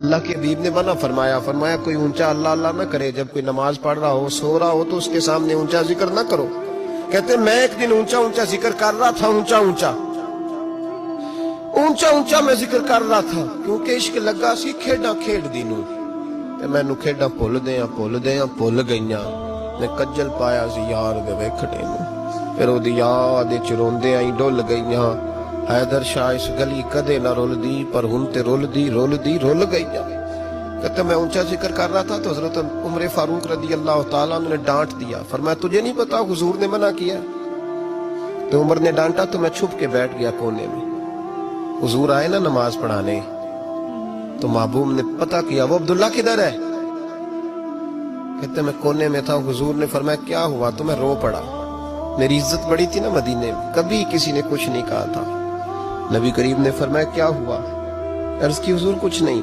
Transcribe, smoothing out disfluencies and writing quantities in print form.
اللہ کے حبیب نے منع فرمایا کوئی اونچا اللہ اللہ نہ کرے، جب کوئی نماز پڑھ رہا ہو سو رہا ہو تو اس کے سامنے اونچا ذکر نہ کرو۔ کہتے ہیں میں ایک دن اونچا اونچا ذکر کر رہا تھا، اونچا اونچا میں ذکر کر رہا تھا، کیونکہ عشق لگا سی کھیڈاں کھیڈ دی نوں تے مینوں کھیڈاں بھل گئیاں، میں کجل پایا سی یار دے ویکھنے نوں، پھر او دی یاد وچ روندے آئی ڈل گئیاں، حیدر شاہ اس گلی کدے نہ رول دی پر ہن تے رول گئیاں۔ کہتے میں اونچا ذکر کر رہا تھا تو حضرت عمر فاروق رضی اللہ تعالیٰ عنہ نے ڈانٹ دیا، فرمایا تجھے نہیں پتا حضور نے منع کیا؟ تو عمر نے ڈانٹا تو میں چھپ کے بیٹھ گیا کونے میں۔ حضور آئے نا نماز پڑھانے تو محبوب نے پتہ کیا وہ عبداللہ کدھر ہے؟ کہتے میں کونے میں تھا، حضور نے فرمایا کیا ہوا؟ تو میں رو پڑا، میری عزت بڑی تھی نا مدینے میں، کبھی کسی نے کچھ نہیں کہا تھا۔ نبی کریم نے فرمایا کیا ہوا؟ عرض کی حضور کچھ نہیں۔